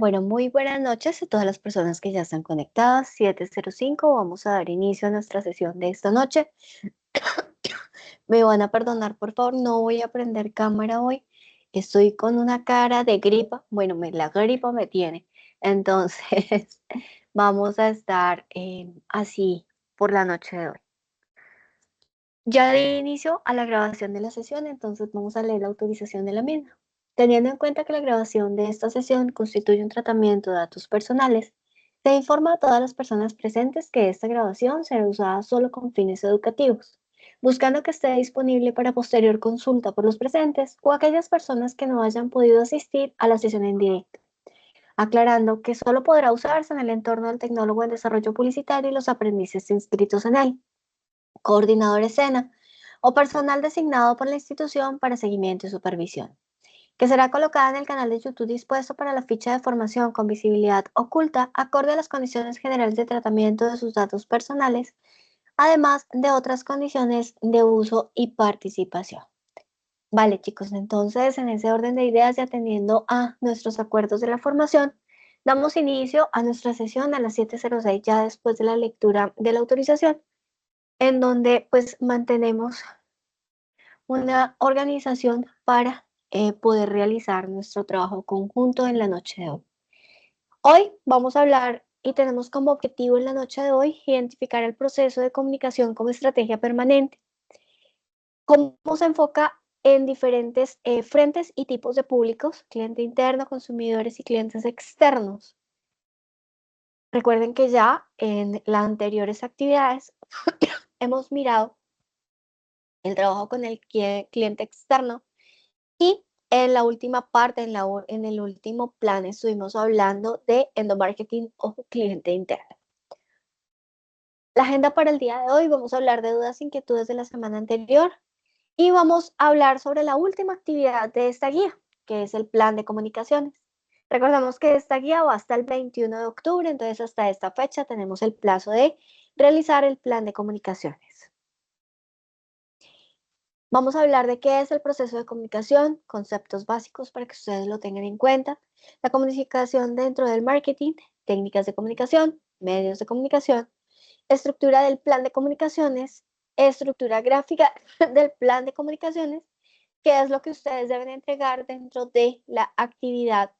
Bueno, muy buenas noches a todas las personas que ya están conectadas. 7:05, vamos a dar inicio a nuestra sesión de esta noche. Me van a perdonar, por favor, no voy a prender cámara hoy. Estoy con una cara de gripa. Bueno, la gripa me tiene. Entonces, vamos a estar así por la noche de hoy. Ya di inicio a la grabación de la sesión, entonces vamos a leer la autorización de la misma. Teniendo en cuenta que la grabación de esta sesión constituye un tratamiento de datos personales, se informa a todas las personas presentes que esta grabación será usada solo con fines educativos, buscando que esté disponible para posterior consulta por los presentes o aquellas personas que no hayan podido asistir a la sesión en directo, aclarando que solo podrá usarse en el entorno del tecnólogo en desarrollo publicitario y los aprendices inscritos en él, coordinador escena o personal designado por la institución para seguimiento y supervisión, que será colocada en el canal de YouTube dispuesto para la ficha de formación con visibilidad oculta acorde a las condiciones generales de tratamiento de sus datos personales, además de otras condiciones de uso y participación. Vale, chicos, entonces en ese orden de ideas y atendiendo a nuestros acuerdos de la formación, damos inicio a nuestra sesión a las 7:06 ya después de la lectura de la autorización, en donde pues mantenemos una organización para poder realizar nuestro trabajo conjunto en la noche de hoy. Hoy vamos a hablar y tenemos como objetivo en la noche de hoy identificar el proceso de comunicación como estrategia permanente, cómo se enfoca en diferentes frentes y tipos de públicos, cliente interno, consumidores y clientes externos. Recuerden que ya en las anteriores actividades hemos mirado el trabajo con el cliente externo y en la última parte, en el último plan, estuvimos hablando de endomarketing o cliente interno. La agenda para el día de hoy, vamos a hablar de dudas e inquietudes de la semana anterior y vamos a hablar sobre la última actividad de esta guía, que es el plan de comunicaciones. Recordamos que esta guía va hasta el 21 de octubre, entonces hasta esta fecha tenemos el plazo de realizar el plan de comunicaciones. Vamos a hablar de qué es el proceso de comunicación, conceptos básicos para que ustedes lo tengan en cuenta, la comunicación dentro del marketing, técnicas de comunicación, medios de comunicación, estructura del plan de comunicaciones, estructura gráfica del plan de comunicaciones, qué es lo que ustedes deben entregar dentro de la actividad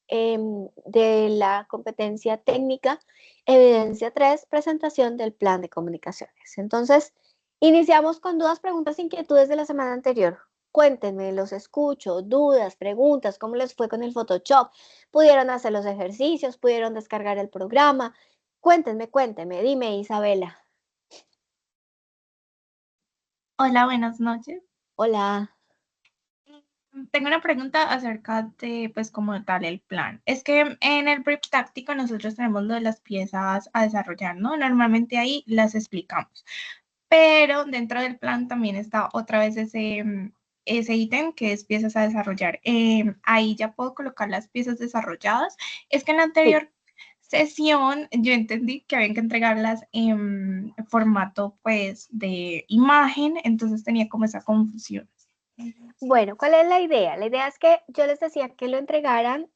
de la competencia técnica, evidencia 3, presentación del plan de comunicaciones. Entonces, iniciamos con dudas, preguntas, inquietudes de la semana anterior. Cuéntenme, los escucho, dudas, preguntas, ¿cómo les fue con el Photoshop? ¿Pudieron hacer los ejercicios? ¿Pudieron descargar el programa? Cuéntenme, dime, Isabela. Hola, buenas noches. Hola. Tengo una pregunta acerca de, pues, como tal, el plan. Es que en el brief táctico nosotros tenemos lo de las piezas a desarrollar, ¿no? Normalmente ahí las explicamos, pero dentro del plan también está otra vez ese ítem que es piezas a desarrollar. Ahí ya puedo colocar las piezas desarrolladas. Es que en la Sí. anterior sesión yo entendí que había que entregarlas en formato, pues, de imagen, entonces tenía como esa confusión. Bueno, ¿cuál es la idea? La idea es que yo les decía que lo entregaran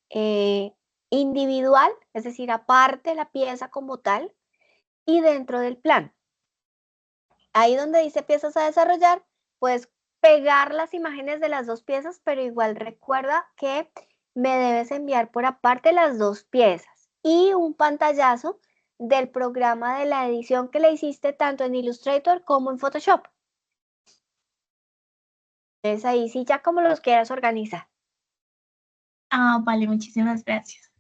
individual, es decir, aparte la pieza como tal y dentro del plan. Ahí donde dice piezas a desarrollar, puedes pegar las imágenes de las dos piezas, pero igual recuerda que me debes enviar por aparte las dos piezas y un pantallazo del programa de la edición que le hiciste tanto en Illustrator como en Photoshop. Entonces ahí sí ya como los quieras organizar. Ah, vale, muchísimas gracias.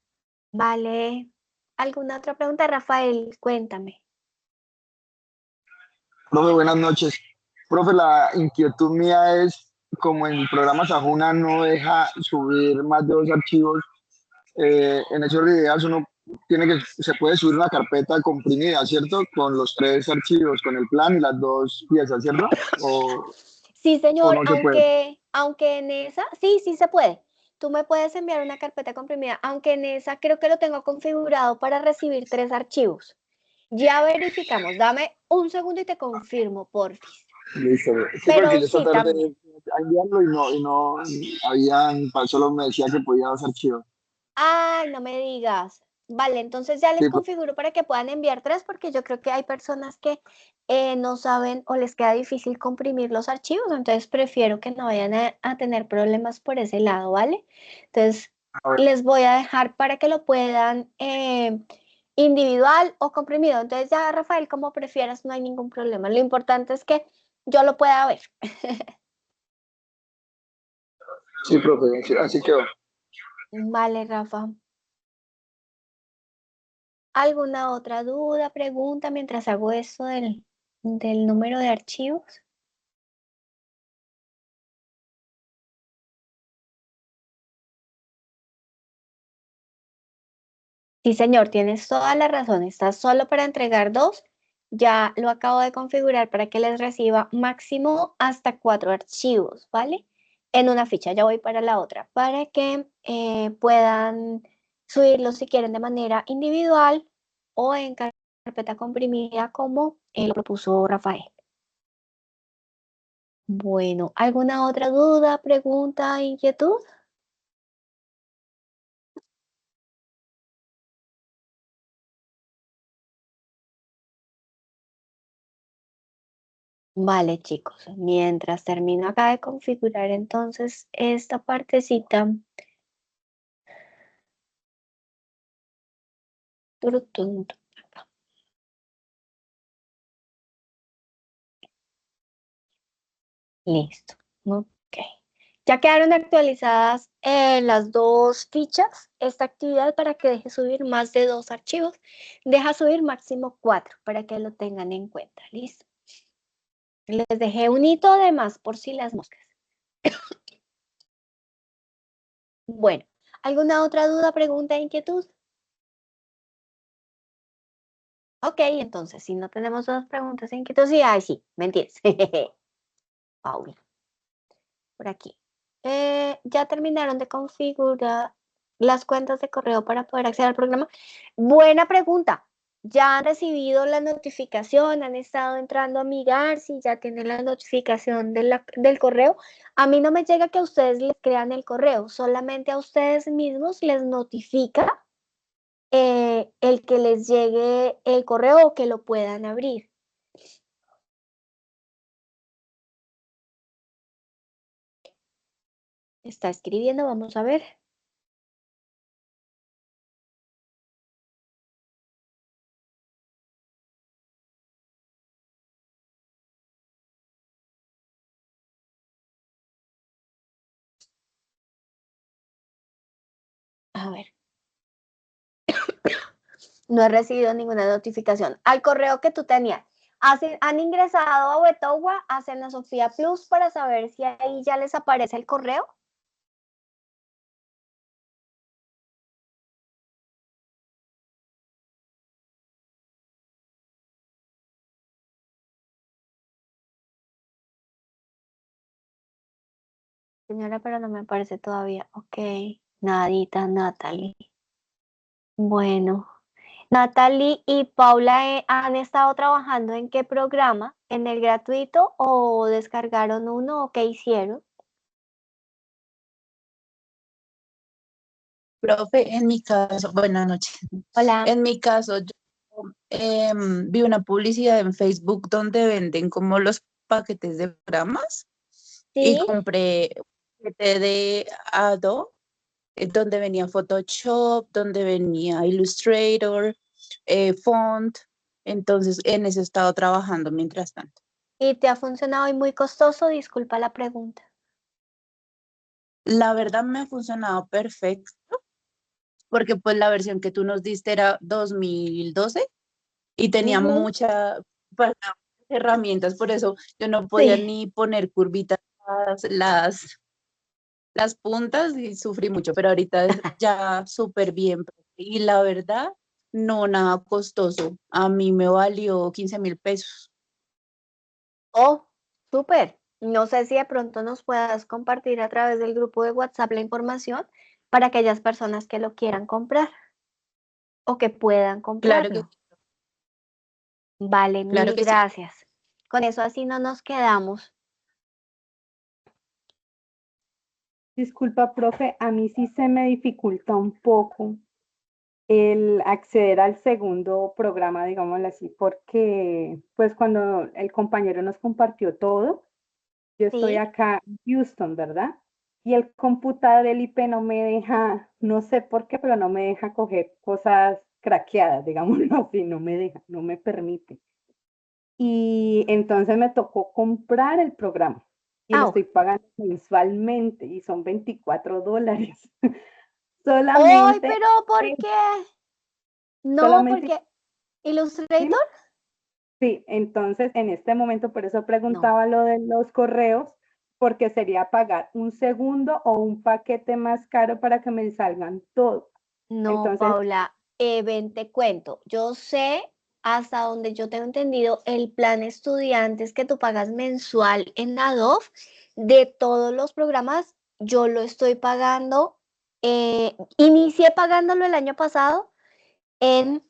Vale. ¿Alguna otra pregunta, Rafael? Cuéntame. Profe, buenas noches. Profe, la inquietud mía es, como en el programa Sajuna no deja subir más de 2 archivos, en esos ideas uno se puede subir una carpeta comprimida, ¿cierto? Con los 3 archivos, con el plan y las 2 piezas, ¿cierto? Sí, O señor, no se puede. aunque en esa, sí se puede. Tú me puedes enviar una carpeta comprimida, aunque en esa creo que lo tengo configurado para recibir 3 archivos. Ya verificamos, dame un segundo y te confirmo, porfis. Listo. Sí, porque Pero yo esta sí, tarde también. a enviarlo y no, solo me decía que podía 2 archivos. Ay, no me digas. Vale, entonces ya les Sí, configuro para que puedan enviar 3 porque yo creo que hay personas que no saben o les queda difícil comprimir los archivos, entonces prefiero que no vayan a tener problemas por ese lado, ¿vale? Entonces a ver, les voy a dejar para que lo puedan individual o comprimido. Entonces ya, Rafael, como prefieras, no hay ningún problema. Lo importante es que yo lo pueda ver. sí, profe, sí, así quedó. Vale, Rafa. ¿Alguna otra duda, pregunta mientras hago esto del número de archivos? Sí, señor, tienes toda la razón. Está solo para entregar 2. Ya lo acabo de configurar para que les reciba máximo hasta 4 archivos, ¿vale? En una ficha, ya voy para la otra, para que puedan subirlos si quieren de manera individual o en carpeta comprimida como lo propuso Rafael. Bueno, ¿alguna otra duda, pregunta, inquietud? Vale, chicos, mientras termino acá de configurar entonces esta partecita. Turutun, acá. Listo. Ok. Ya quedaron actualizadas las 2 fichas. Esta actividad para que deje subir más de 2 archivos. Deja subir máximo 4 para que lo tengan en cuenta. Listo. Les dejé un hito de más por si las moscas. Bueno, ¿alguna otra duda, pregunta, inquietud? Ok, entonces, si no tenemos dos preguntas e inquietudes, sí, ay, sí, mentiras. Paula, por aquí. ¿Ya terminaron de configurar las cuentas de correo para poder acceder al programa? Buena pregunta. ¿Ya han recibido la notificación? ¿Han estado entrando a mirar si ya tienen la notificación del correo? A mí no me llega que a ustedes les crean el correo, solamente a ustedes mismos les notifica el que les llegue el correo o que lo puedan abrir. Está escribiendo, vamos a ver. A ver. No he recibido ninguna notificación. Al correo que tú tenías. ¿Han ingresado a Wetowa, a Cena Sofía Plus para saber si ahí ya les aparece el correo? Señora, pero no me aparece todavía. Ok, nadita, Natalie. Bueno, Natalie y Paula han estado trabajando en qué programa, en el gratuito o descargaron uno o qué hicieron. Profe, en mi caso, buenas noches. Hola. En mi caso, yo vi una publicidad en Facebook donde venden como los paquetes de programas y Sí. compré un paquete de Adobe, donde venía Photoshop, donde venía Illustrator, Font. Entonces, en eso he estado trabajando mientras tanto. ¿Y te ha funcionado y muy costoso? Disculpa la pregunta. La verdad me ha funcionado perfecto porque pues la versión que tú nos diste era 2012 y tenía Ujú. muchas herramientas, por eso yo no podía Sí. ni poner curvitas las puntas y sufrí mucho, pero ahorita es ya súper bien. Y la verdad, no nada costoso. A mí me valió 15.000 pesos. Oh, súper. No sé si de pronto nos puedas compartir a través del grupo de WhatsApp la información para aquellas personas que lo quieran comprar o que puedan Claro que, comprarlo. Vale, claro mil que sí. gracias. Con eso así no nos quedamos. Disculpa, profe, a mí sí se me dificulta un poco el acceder al segundo programa, digámoslo así, porque pues cuando el compañero nos compartió todo, yo estoy Sí. acá en Houston, ¿verdad? Y el computador del IP no me deja, no sé por qué, pero no me deja coger cosas craqueadas, digámoslo así, no me deja, no me permite. Y entonces me tocó comprar el programa y lo Au. estoy pagando mensualmente y son $24. ¡Ay, Solamente, pero por qué! No, solamente, porque dime. Illustrator, Sí, entonces en este momento por eso no. preguntaba lo de los correos, porque sería pagar un segundo o un paquete más caro para que me salgan todos. No, Entonces, Paula, ven, te cuento. Yo sé, hasta donde yo tengo entendido, el plan estudiantes que tú pagas mensual en Adobe, de todos los programas, yo lo estoy pagando, inicié pagándolo el año pasado en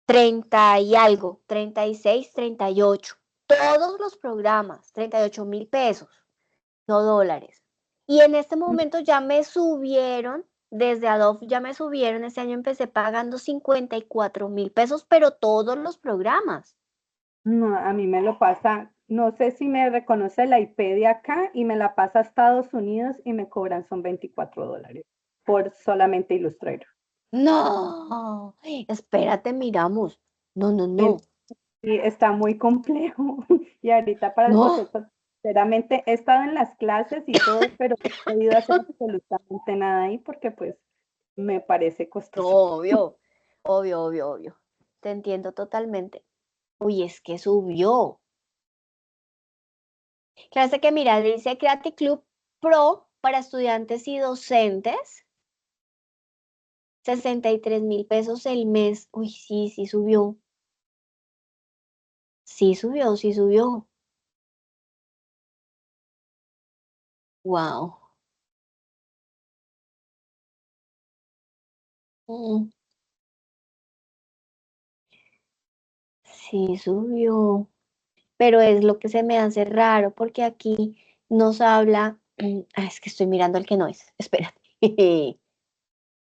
30 y algo, 36, 38. Todos los programas, 38.000 pesos, no dólares. Y en este momento ya me subieron, desde Adobe ya me subieron, este año empecé pagando 54.000 pesos, pero todos los programas. no, a mí me lo pasa, no sé si me reconoce la IP de acá y me la pasa a Estados Unidos y me cobran son $24 por solamente Illustrator. No, espérate, miramos. No, no, no, Entonces, sí, está muy complejo. Y ahorita para el no. proceso, sinceramente, he estado en las clases y todo, pero no he podido hacer absolutamente nada ahí porque pues me parece No, costoso. obvio, obvio, obvio, obvio. Te entiendo totalmente. Uy, es que subió. Clase que mira, dice Creative Club Pro para estudiantes y docentes, 63.000 pesos el mes. Uy, sí, sí subió. Sí subió, sí subió. Wow. Sí subió. Pero es lo que se me hace raro porque aquí nos habla. Es que estoy mirando el que no es. Espérate.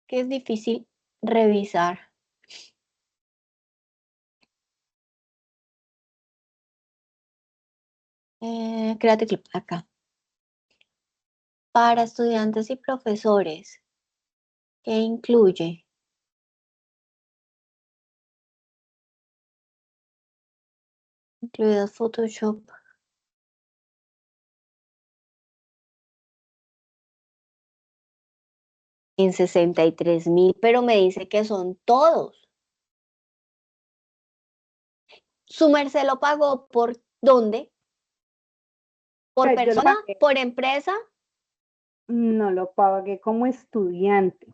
Que es difícil revisar. Creative Club, acá. Para estudiantes y profesores. ¿Qué incluye? Incluidas Photoshop. En 63.000, pero me dice que son todos. ¿Su merced lo pagó por dónde? ¿Por Yo lo persona? pagué, ¿Por empresa? no lo pagué como estudiante,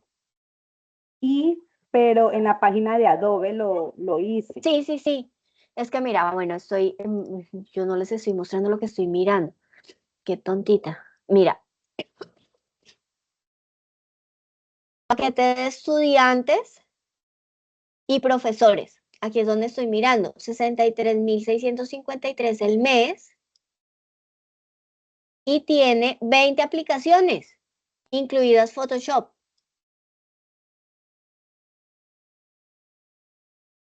pero en la página de Adobe lo hice. Sí, sí, sí. Es que mira, bueno, yo no les estoy mostrando lo que estoy mirando. Qué tontita. Mira, paquete de estudiantes y profesores. Aquí es donde estoy mirando. 63.653 el mes y tiene 20 aplicaciones, incluidas Photoshop.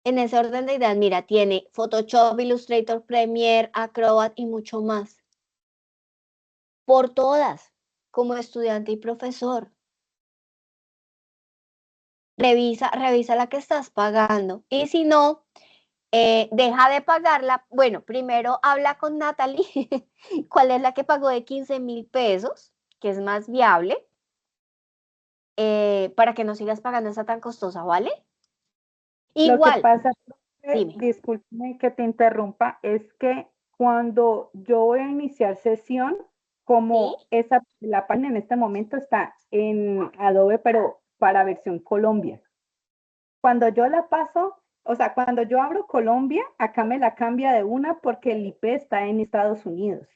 En ese orden de ideas, mira, tiene Photoshop, Illustrator, Premiere, Acrobat y mucho más. Por todas, como estudiante y profesor. Revisa la que estás pagando. Y si no, deja de pagarla. Bueno, primero habla con Natalie, cuál es la que pagó de 15.000 pesos, que es más viable, para que no sigas pagando esa tan costosa, ¿vale? Lo que Igual, pasa, dime. discúlpeme que te interrumpa, es que cuando yo voy a iniciar sesión, ¿Sí? como la página en este momento está en Adobe, pero para versión Colombia. Cuando yo la paso, o sea, cuando yo abro Colombia, acá me la cambia de una porque el IP está en Estados Unidos.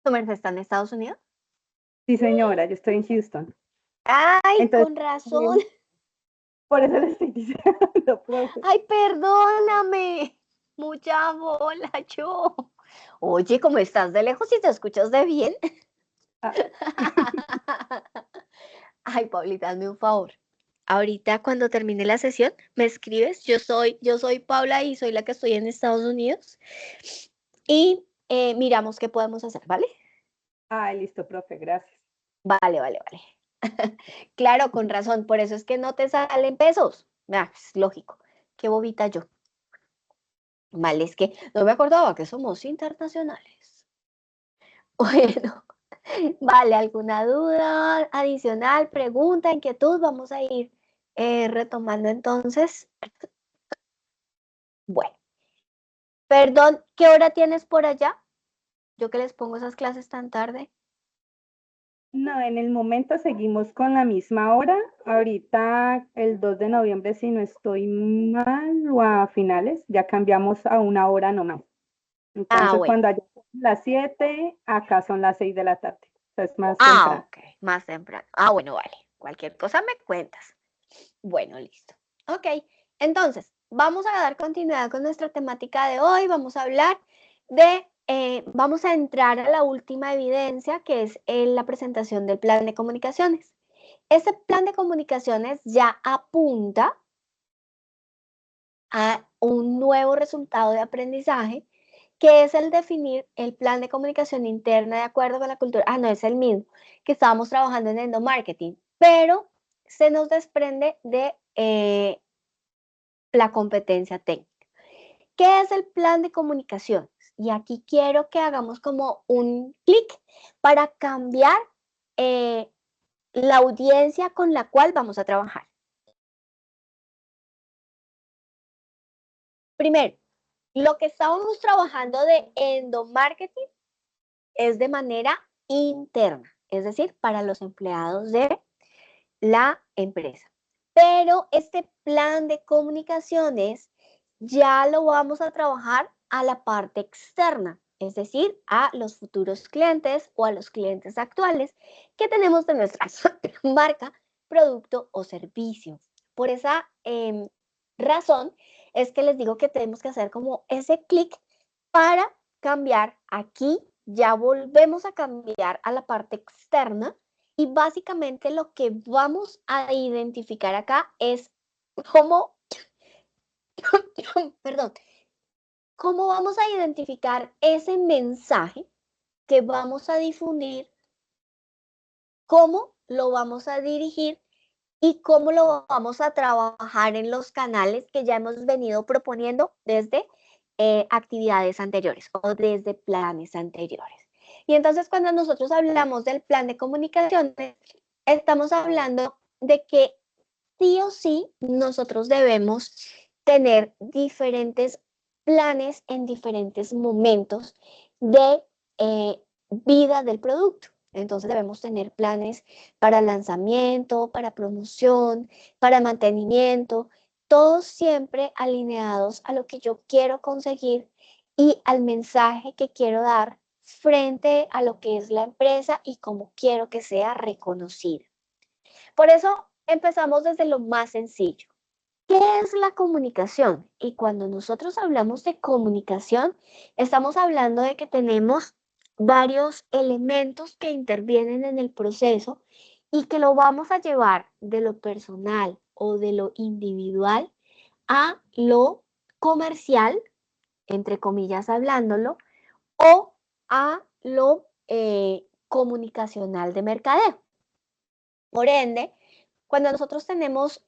¿Tu merced está en Estados Unidos? Sí, señora, yo estoy en Houston. Ay, Entonces, con razón. por eso le estoy diciendo, profe. Ay, perdóname. Mucha bola, yo. Oye, ¿cómo estás de lejos y te escuchas de bien? Ah, Ay, Paulita, hazme un favor. Ahorita cuando termine la sesión, me escribes. Yo soy Paula y soy la que estoy en Estados Unidos. Y miramos qué podemos hacer, ¿vale? Ay, listo, profe, gracias. Vale, vale, vale. Claro, con razón. Por eso es que no te salen pesos. Es lógico. Qué bobita yo. Vale, es que no me acordaba que somos internacionales. Bueno, vale, ¿alguna duda adicional, pregunta, inquietud? Vamos a ir retomando entonces. Bueno, perdón, ¿qué hora tienes por allá? Yo que les pongo esas clases tan tarde. No, en el momento seguimos con la misma hora. Ahorita el 2 de noviembre, si no estoy mal, o a finales, ya cambiamos a una hora nomás. Entonces, Bueno. cuando allá son las 7, acá son las 6 de la tarde. O sea, es más Ah, temprano. ok, más temprano. Bueno, vale. Cualquier cosa me cuentas. Bueno, listo. Ok, entonces, vamos a dar continuidad con nuestra temática de hoy. Vamos a hablar vamos a entrar a la última evidencia, que es la presentación del plan de comunicaciones. Ese plan de comunicaciones ya apunta a un nuevo resultado de aprendizaje, que es el definir el plan de comunicación interna de acuerdo con la cultura. No es el mismo que estábamos trabajando en endomarketing, pero se nos desprende de la competencia técnica. ¿Qué es el plan de comunicaciones? Y aquí quiero que hagamos como un clic para cambiar la audiencia con la cual vamos a trabajar. Primero, lo que estábamos trabajando de endomarketing es de manera interna, es decir, para los empleados de la empresa. Pero este plan de comunicaciones ya lo vamos a trabajar a la parte externa, es decir, a los futuros clientes o a los clientes actuales que tenemos de nuestra marca, producto o servicio. Por esa razón es que les digo que tenemos que hacer como ese clic para cambiar aquí. Ya volvemos a cambiar a la parte externa y básicamente lo que vamos a identificar acá es cómo, perdón, cómo vamos a identificar ese mensaje que vamos a difundir, cómo lo vamos a dirigir y cómo lo vamos a trabajar en los canales que ya hemos venido proponiendo desde actividades anteriores o desde planes anteriores. Y entonces cuando nosotros hablamos del plan de comunicaciones, estamos hablando de que sí o sí nosotros debemos tener diferentes planes en diferentes momentos de vida del producto. Entonces debemos tener planes para lanzamiento, para promoción, para mantenimiento, todos siempre alineados a lo que yo quiero conseguir y al mensaje que quiero dar frente a lo que es la empresa y cómo quiero que sea reconocida. Por eso empezamos desde lo más sencillo. ¿Qué es la comunicación? Y cuando nosotros hablamos de comunicación, estamos hablando de que tenemos varios elementos que intervienen en el proceso y que lo vamos a llevar de lo personal o de lo individual a lo comercial, entre comillas hablándolo, o a lo comunicacional de mercadeo. Por ende, cuando nosotros tenemos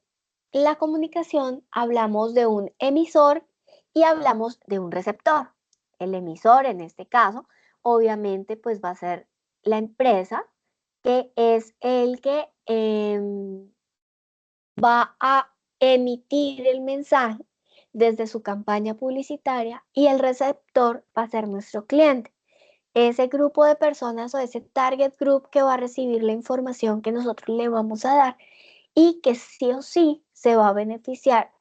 la comunicación, hablamos de un emisor y hablamos de un receptor. El emisor, en este caso, obviamente, pues va a ser la empresa, que es el que va a emitir el mensaje desde su campaña publicitaria, y el receptor va a ser nuestro cliente, ese grupo de personas o ese target group que va a recibir la información que nosotros le vamos a dar y que sí o sí se va a beneficiar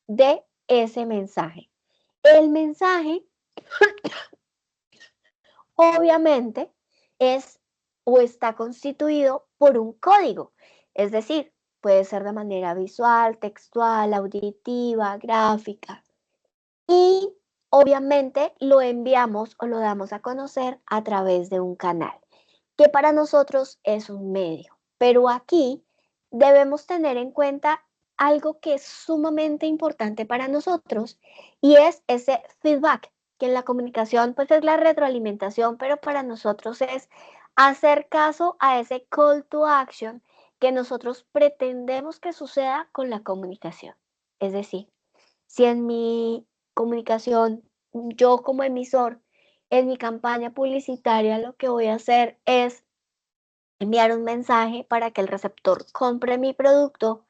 de ese mensaje. El mensaje, obviamente, es o está constituido por un código, es decir, puede ser de manera visual, textual, auditiva, gráfica, y obviamente lo enviamos o lo damos a conocer a través de un canal, que para nosotros es un medio. Pero aquí debemos tener en cuenta algo que es sumamente importante para nosotros y es ese feedback, que en la comunicación pues es la retroalimentación, pero para nosotros es hacer caso a ese call to action que nosotros pretendemos que suceda con la comunicación. Es decir, si en mi comunicación, yo como emisor, en mi campaña publicitaria, lo que voy a hacer es enviar un mensaje para que el receptor compre mi producto,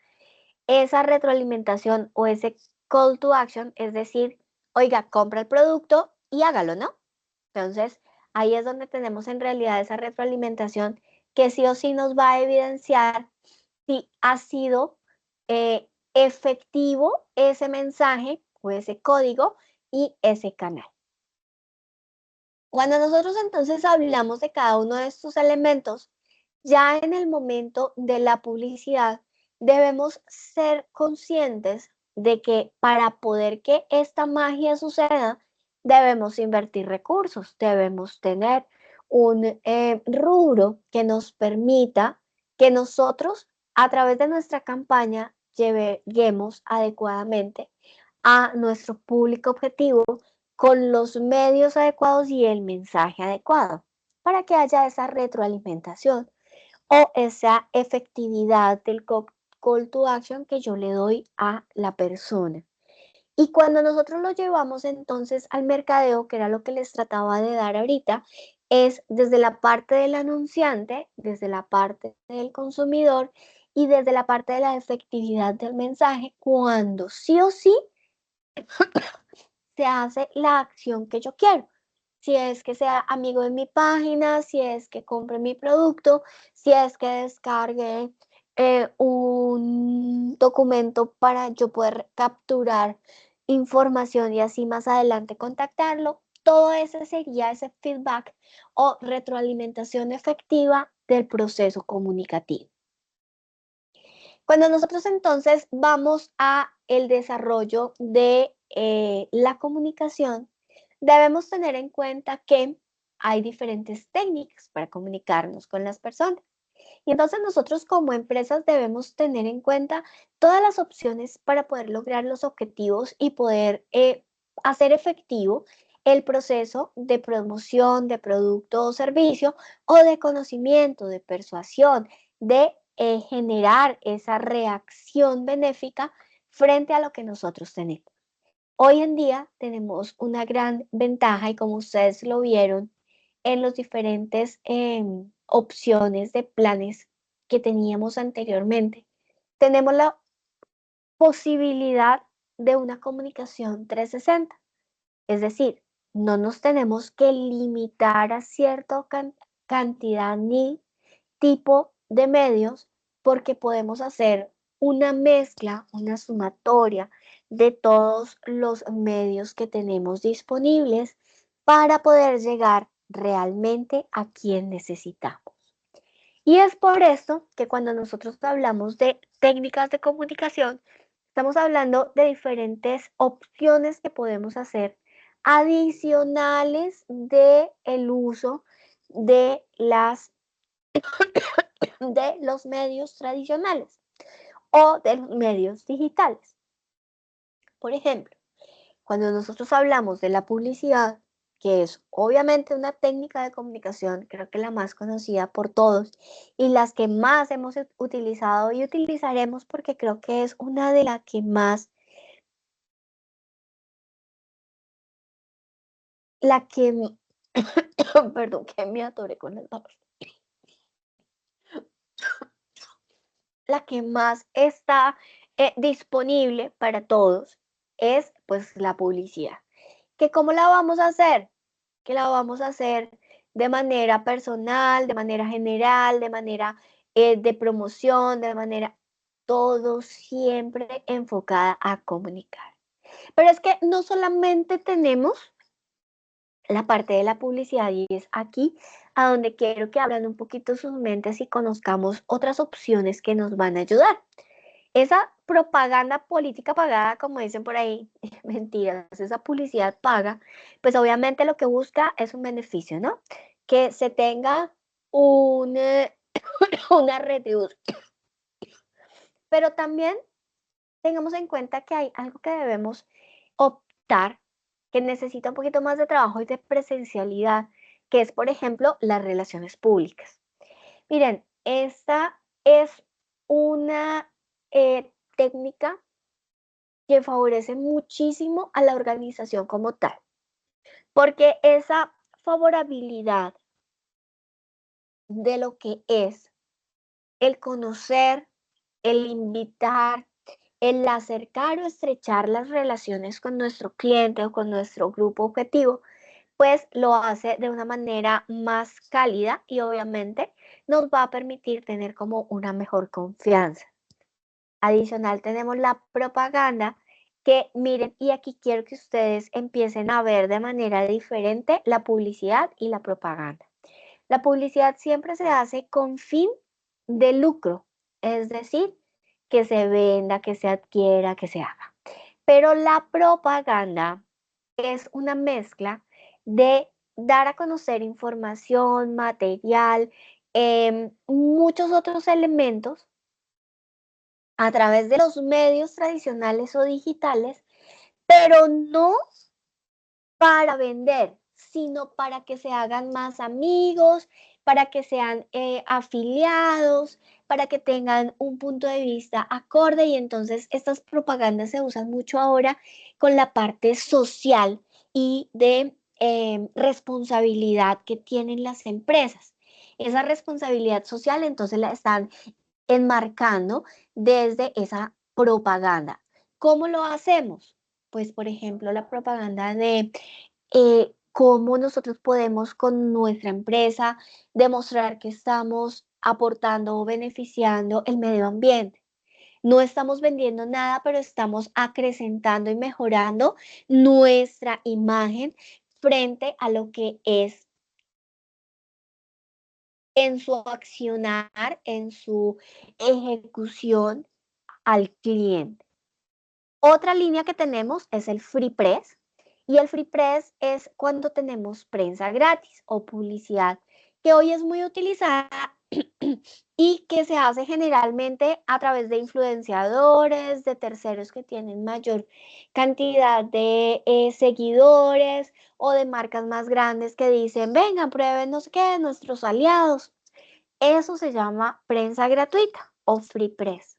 esa retroalimentación o ese call to action, es decir, oiga, compra el producto y hágalo, ¿no? Entonces, ahí es donde tenemos en realidad esa retroalimentación que sí o sí nos va a evidenciar si ha sido efectivo ese mensaje o ese código y ese canal. Cuando nosotros entonces hablamos de cada uno de estos elementos, ya en el momento de la publicidad debemos ser conscientes de que para poder que esta magia suceda, debemos invertir recursos, debemos tener un rubro que nos permita que nosotros a través de nuestra campaña lleguemos adecuadamente a nuestro público objetivo con los medios adecuados y el mensaje adecuado para que haya esa retroalimentación o esa efectividad del call to action que yo le doy a la persona. Y cuando nosotros lo llevamos entonces al mercadeo, que era lo que les trataba de dar ahorita, es desde la parte del anunciante, desde la parte del consumidor y desde la parte de la efectividad del mensaje, cuando sí o sí se hace la acción que yo quiero. Si es que sea amigo de mi página, si es que compre mi producto, si es que descargue un documento para yo poder capturar información y así más adelante contactarlo. Todo ese sería ese feedback o retroalimentación efectiva del proceso comunicativo. Cuando nosotros entonces vamos a el desarrollo de la comunicación, debemos tener en cuenta que hay diferentes técnicas para comunicarnos con las personas. Y entonces nosotros como empresas debemos tener en cuenta todas las opciones para poder lograr los objetivos y poder hacer efectivo el proceso de promoción de producto o servicio o de conocimiento, de persuasión, de generar esa reacción benéfica frente a lo que nosotros tenemos. Hoy en día tenemos una gran ventaja y como ustedes lo vieron en los diferentes opciones de planes que teníamos anteriormente, tenemos la posibilidad de una comunicación 360. Es decir, no nos tenemos que limitar a cierta cantidad ni tipo de medios porque podemos hacer una mezcla, una sumatoria de todos los medios que tenemos disponibles para poder llegar realmente a quien necesitamos. Y es por esto que cuando nosotros hablamos de técnicas de comunicación, estamos hablando de diferentes opciones que podemos hacer adicionales de el uso de los medios tradicionales o de los medios digitales. Por ejemplo, cuando nosotros hablamos de la publicidad, que es obviamente una técnica de comunicación, creo que la más conocida por todos y las que más hemos utilizado y utilizaremos porque creo que es una de las que más, perdón, que me atoré con el papel. La que más está disponible para todos es pues la publicidad. ¿Que cómo la vamos a hacer? Que la vamos a hacer de manera personal, de manera general, de manera de promoción, de manera todo siempre enfocada a comunicar. Pero es que no solamente tenemos la parte de la publicidad y es aquí a donde quiero que abran un poquito sus mentes y conozcamos otras opciones que nos van a ayudar. Esa propaganda política pagada, como dicen por ahí, mentiras, esa publicidad paga, pues obviamente lo que busca es un beneficio, ¿no? Que se tenga un una red de uso. Pero también tengamos en cuenta que hay algo que debemos optar, que necesita un poquito más de trabajo y de presencialidad, que es, por ejemplo, las relaciones públicas. Miren, esta es una técnica que favorece muchísimo a la organización como tal, porque esa favorabilidad de lo que es el conocer, el invitar, el acercar o estrechar las relaciones con nuestro cliente o con nuestro grupo objetivo, pues lo hace de una manera más cálida y obviamente nos va a permitir tener como una mejor confianza. Adicional tenemos la propaganda que miren, y aquí quiero que ustedes empiecen a ver de manera diferente la publicidad y la propaganda. La publicidad siempre se hace con fin de lucro, es decir, que se venda, que se adquiera, que se haga. Pero la propaganda es una mezcla de dar a conocer información, material, muchos otros elementos a través de los medios tradicionales o digitales, pero no para vender, sino para que se hagan más amigos, para que sean afiliados, para que tengan un punto de vista acorde y entonces estas propagandas se usan mucho ahora con la parte social y de responsabilidad que tienen las empresas. Esa responsabilidad social entonces la están enmarcando desde esa propaganda. ¿Cómo lo hacemos? Pues, por ejemplo, la propaganda de cómo nosotros podemos con nuestra empresa demostrar que estamos aportando o beneficiando el medio ambiente. No estamos vendiendo nada, pero estamos acrecentando y mejorando nuestra imagen frente a lo que es en su accionar, en su ejecución al cliente. Otra línea que tenemos es el Free Press. Y el Free Press es cuando tenemos prensa gratis o publicidad, que hoy es muy utilizada y que se hace generalmente a través de influenciadores, de terceros que tienen mayor cantidad de seguidores o de marcas más grandes que dicen, vengan, prueben no sé qué, nuestros aliados. Eso se llama prensa gratuita o Free Press.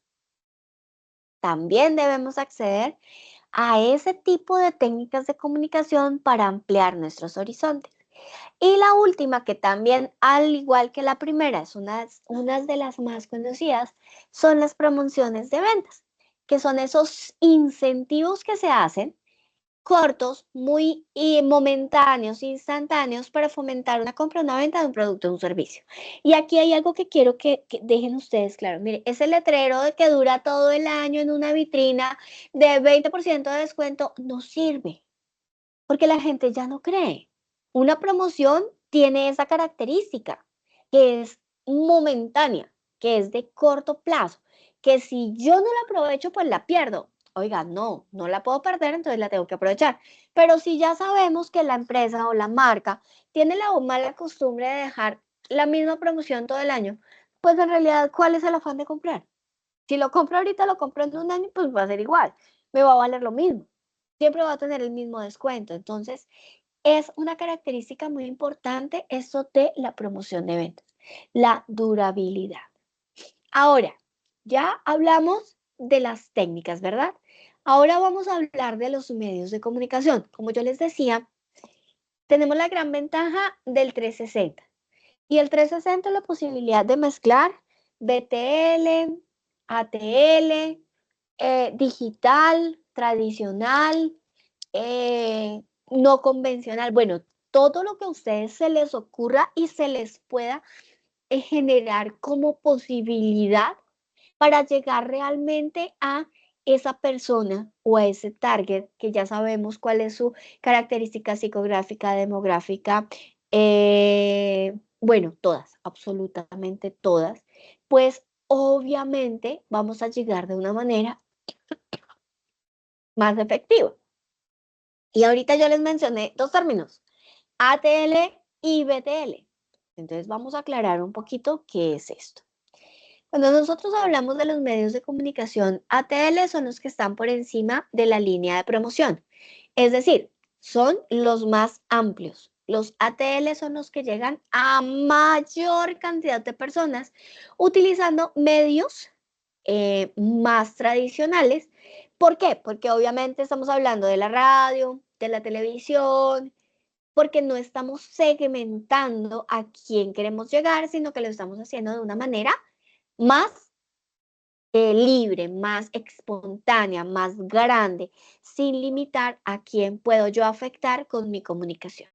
También debemos acceder a ese tipo de técnicas de comunicación para ampliar nuestros horizontes. Y la última, que también, al igual que la primera, es una de las más conocidas, son las promociones de ventas, que son esos incentivos que se hacen cortos, muy momentáneos, instantáneos para fomentar una compra, una venta de un producto o un servicio. Y aquí hay algo que quiero que dejen ustedes claro. Mire, ese letrero de que dura todo el año en una vitrina de 20% de descuento no sirve, porque la gente ya no cree. Una promoción tiene esa característica, que es momentánea, que es de corto plazo, que si yo no la aprovecho, pues la pierdo. Oiga, no la puedo perder, entonces la tengo que aprovechar. Pero si ya sabemos que la empresa o la marca tiene la mala costumbre de dejar la misma promoción todo el año, pues en realidad, ¿cuál es el afán de comprar? Si lo compro ahorita, lo compro en un año, pues va a ser igual, me va a valer lo mismo. Siempre va a tener el mismo descuento. Entonces, es una característica muy importante esto de la promoción de ventas, la durabilidad. Ahora, ya hablamos de las técnicas, ¿verdad? Ahora vamos a hablar de los medios de comunicación. Como yo les decía, tenemos la gran ventaja del 360. Y el 360 es la posibilidad de mezclar BTL, ATL, digital, tradicional, no convencional. Bueno, todo lo que a ustedes se les ocurra y se les pueda generar como posibilidad para llegar realmente a esa persona o a ese target que ya sabemos cuál es su característica psicográfica, demográfica, bueno, todas, absolutamente todas, pues obviamente vamos a llegar de una manera más efectiva. Y ahorita yo les mencioné dos términos, ATL y BTL. Entonces vamos a aclarar un poquito qué es esto. Cuando nosotros hablamos de los medios de comunicación, ATL son los que están por encima de la línea de promoción. Es decir, son los más amplios. Los ATL son los que llegan a mayor cantidad de personas utilizando medios más tradicionales. ¿Por qué? Porque obviamente estamos hablando de la radio, de la televisión, porque no estamos segmentando a quién queremos llegar, sino que lo estamos haciendo de una manera más libre, más espontánea, más grande, sin limitar a quién puedo yo afectar con mi comunicación.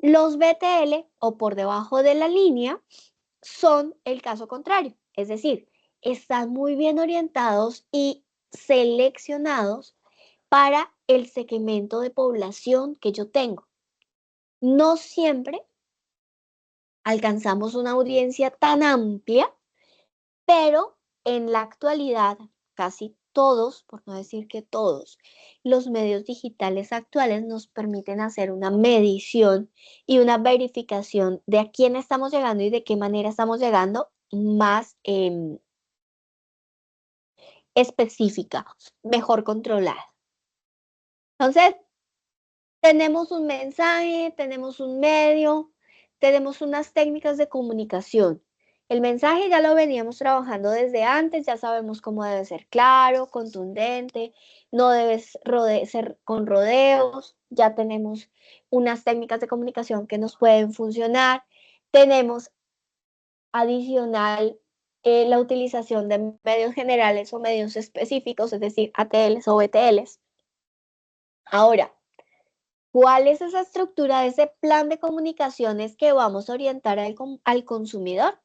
Los BTL o por debajo de la línea son el caso contrario, es decir, están muy bien orientados y seleccionados para el segmento de población que yo tengo. No siempre alcanzamos una audiencia tan amplia, pero en la actualidad casi todos, por no decir que todos, los medios digitales actuales nos permiten hacer una medición y una verificación de a quién estamos llegando y de qué manera estamos llegando más específica, mejor controlada. Entonces, tenemos un mensaje, tenemos un medio, tenemos unas técnicas de comunicación. El mensaje ya lo veníamos trabajando desde antes, ya sabemos cómo debe ser claro, contundente, no debe ser con rodeos, ya tenemos unas técnicas de comunicación que nos pueden funcionar. Tenemos adicional la utilización de medios generales o medios específicos, es decir, ATLs o BTLs. Ahora, ¿cuál es esa estructura de ese plan de comunicaciones que vamos a orientar al consumidor?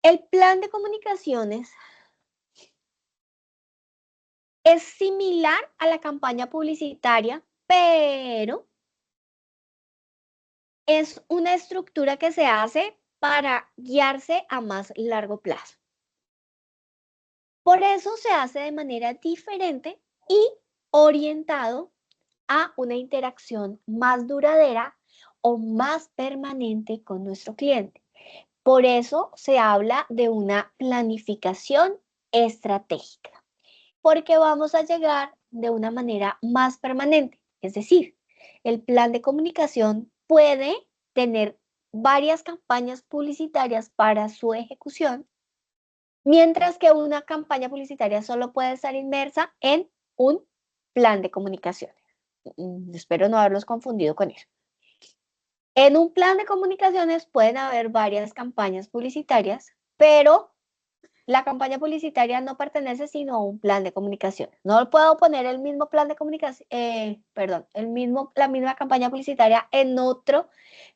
El plan de comunicaciones es similar a la campaña publicitaria, pero es una estructura que se hace para guiarse a más largo plazo. Por eso se hace de manera diferente y orientado a una interacción más duradera o más permanente con nuestro cliente. Por eso se habla de una planificación estratégica, porque vamos a llegar de una manera más permanente. Es decir, el plan de comunicación puede tener varias campañas publicitarias para su ejecución, mientras que una campaña publicitaria solo puede estar inmersa en un plan de comunicaciones. Espero no haberlos confundido con eso. En un plan de comunicaciones pueden haber varias campañas publicitarias, pero la campaña publicitaria no pertenece sino a un plan de comunicación. No puedo poner el mismo plan de comunicación, la misma campaña publicitaria en otro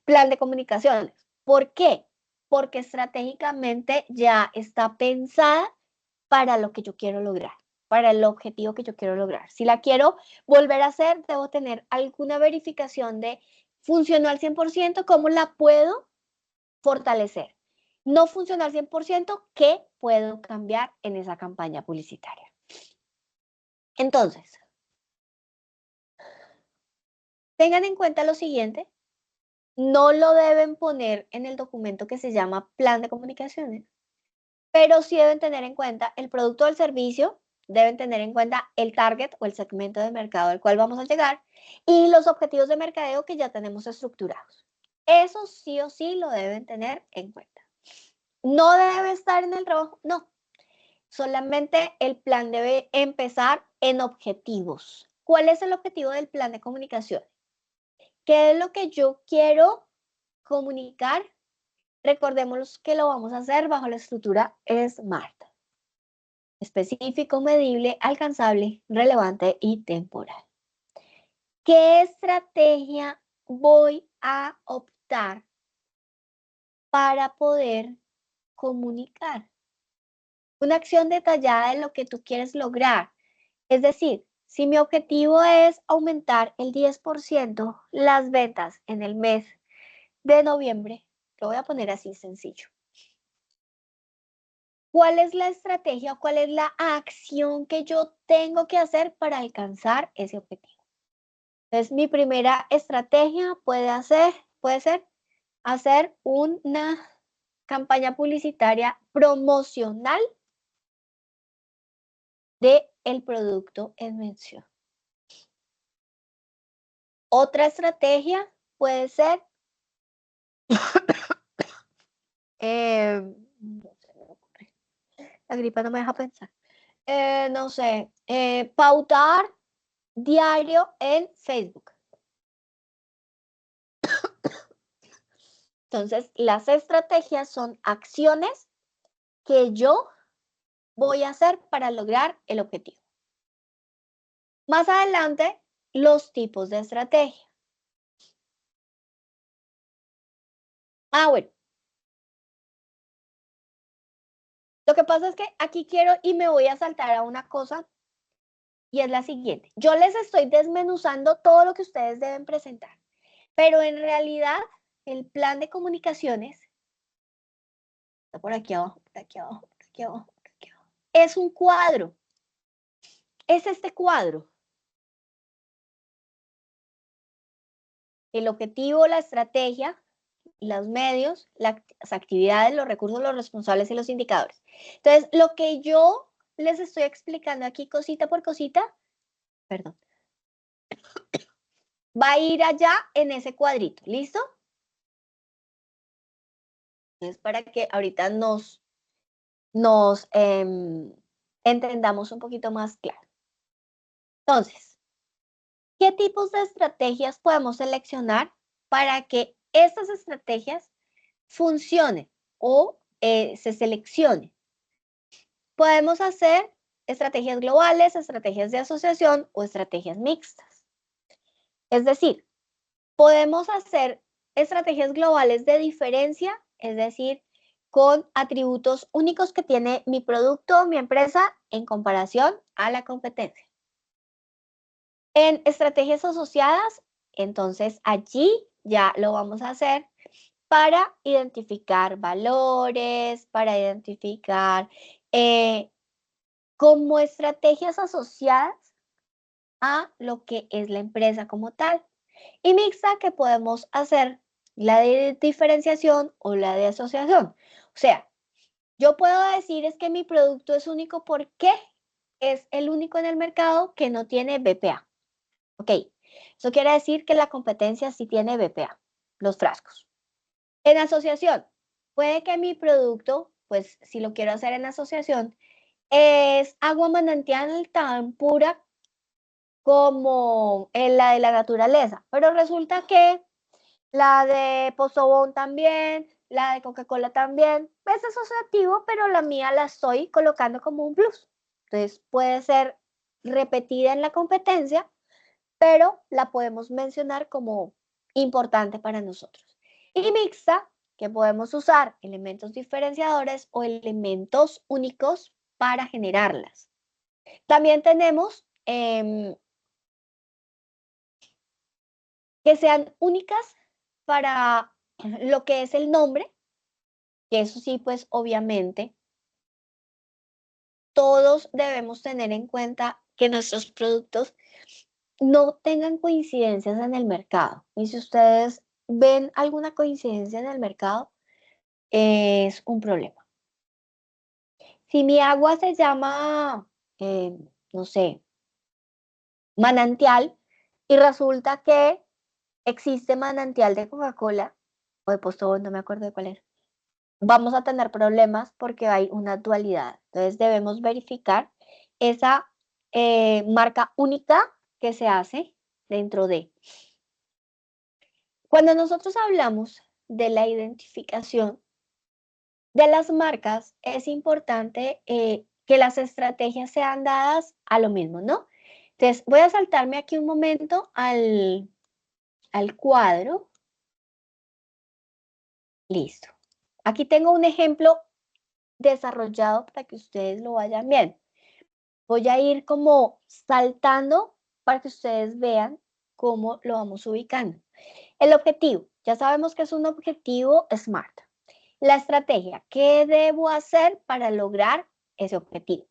plan de comunicaciones. ¿Por qué? Porque estratégicamente ya está pensada para lo que yo quiero lograr, para el objetivo que yo quiero lograr. Si la quiero volver a hacer, debo tener alguna verificación de funcionó al 100%, ¿cómo la puedo fortalecer? No funcionó al 100%, ¿qué puedo cambiar en esa campaña publicitaria? Entonces, tengan en cuenta lo siguiente, no lo deben poner en el documento que se llama plan de comunicaciones, pero sí deben tener en cuenta el producto o el servicio, deben tener en cuenta el target o el segmento de mercado al cual vamos a llegar y los objetivos de mercadeo que ya tenemos estructurados. Eso sí o sí lo deben tener en cuenta. No debe estar en el trabajo, no. Solamente el plan debe empezar en objetivos. ¿Cuál es el objetivo del plan de comunicación? ¿Qué es lo que yo quiero comunicar? Recordemos que lo vamos a hacer bajo la estructura SMART. Específico, medible, alcanzable, relevante y temporal. ¿Qué estrategia voy a optar para poder comunicar? Una acción detallada de lo que tú quieres lograr. Es decir, si mi objetivo es aumentar el 10% las ventas en el mes de noviembre, lo voy a poner así sencillo. ¿Cuál es la estrategia o cuál es la acción que yo tengo que hacer para alcanzar ese objetivo? Entonces, mi primera estrategia puede ser hacer una campaña publicitaria promocional del producto en mención. Otra estrategia puede ser, no se me ocurre, la gripa no me deja pensar, no sé, pautar diario en Facebook. Entonces, las estrategias son acciones que yo voy a hacer para lograr el objetivo. Más adelante, los tipos de estrategia. Bueno. Lo que pasa es que aquí quiero y me voy a saltar a una cosa y es la siguiente. Yo les estoy desmenuzando todo lo que ustedes deben presentar, pero en realidad el plan de comunicaciones está por aquí abajo, por aquí abajo, por aquí abajo, por aquí abajo. Es un cuadro. Es este cuadro. El objetivo, la estrategia, los medios, las actividades, los recursos, los responsables y los indicadores. Entonces, lo que yo les estoy explicando aquí cosita por cosita, perdón, va a ir allá en ese cuadrito, ¿listo? Es para que ahorita nos entendamos un poquito más claro. Entonces, ¿qué tipos de estrategias podemos seleccionar para que estas estrategias funcionen o se seleccionen? Podemos hacer estrategias globales, estrategias de asociación o estrategias mixtas. Es decir, podemos hacer estrategias globales de diferencia, es decir, con atributos únicos que tiene mi producto o mi empresa en comparación a la competencia. En estrategias asociadas, entonces allí ya lo vamos a hacer para identificar valores, para identificar como estrategias asociadas a lo que es la empresa como tal. Y mixta, que podemos hacer la de diferenciación o la de asociación. O sea, yo puedo decir es que mi producto es único porque es el único en el mercado que no tiene BPA. Ok, eso quiere decir que la competencia sí tiene BPA, los frascos. En asociación, puede que mi producto, pues si lo quiero hacer en asociación, es agua manantial tan pura como en la de la naturaleza, pero resulta que la de Pozobón también, la de Coca-Cola también, es asociativo, pero la mía la estoy colocando como un plus. Entonces puede ser repetida en la competencia, pero la podemos mencionar como importante para nosotros. Y mixta, que podemos usar elementos diferenciadores o elementos únicos para generarlas. También tenemos que sean únicas para lo que es el nombre, que eso sí, pues obviamente, todos debemos tener en cuenta que nuestros productos no tengan coincidencias en el mercado. Y si ustedes ven alguna coincidencia en el mercado, es un problema. Si mi agua se llama, no sé, manantial, y resulta que existe manantial de Coca-Cola, o de Postobón, no me acuerdo de cuál era, vamos a tener problemas porque hay una dualidad. Entonces debemos verificar esa marca única que se hace dentro de. Cuando nosotros hablamos de la identificación de las marcas, es importante que las estrategias sean dadas a lo mismo, ¿no? Entonces voy a saltarme aquí un momento al cuadro. Listo. Aquí tengo un ejemplo desarrollado para que ustedes lo vayan viendo. Voy a ir como saltando para que ustedes vean cómo lo vamos ubicando. El objetivo, ya sabemos que es un objetivo SMART. La estrategia, ¿qué debo hacer para lograr ese objetivo?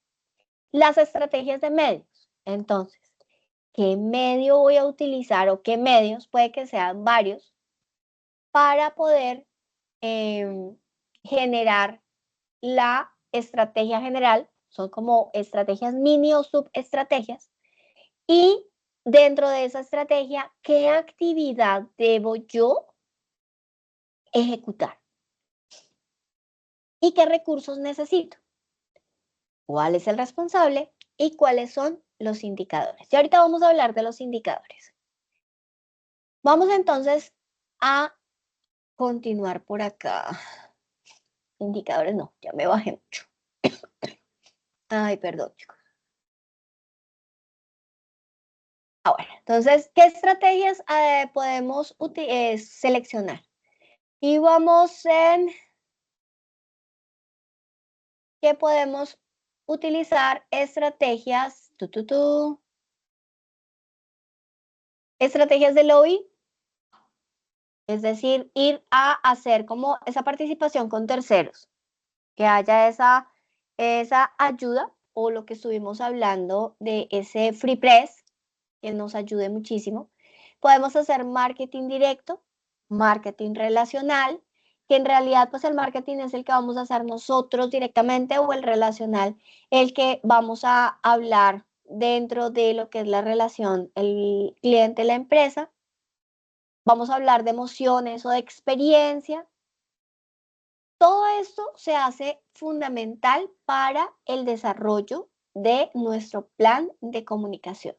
Las estrategias de medios, entonces, ¿qué medio voy a utilizar o qué medios? Puede que sean varios para poder generar la estrategia general. Son como estrategias mini o subestrategias. Y dentro de esa estrategia, ¿qué actividad debo yo ejecutar? ¿Y qué recursos necesito? ¿Cuál es el responsable? ¿Y cuáles son los indicadores? Y ahorita vamos a hablar de los indicadores. Vamos entonces a continuar por acá. Indicadores no, ya me bajé mucho. Ay, perdón, chicos. Bueno, entonces, ¿qué estrategias podemos seleccionar? Y vamos en que podemos utilizar estrategias, estrategias de lobby, es decir, ir a hacer como esa participación con terceros, que haya esa ayuda o lo que estuvimos hablando de ese free press, que nos ayude muchísimo. Podemos hacer marketing directo, marketing relacional, que en realidad pues el marketing es el que vamos a hacer nosotros directamente, o el relacional, el que vamos a hablar dentro de lo que es la relación, el cliente, la empresa. Vamos a hablar de emociones o de experiencia. Todo esto se hace fundamental para el desarrollo de nuestro plan de comunicación.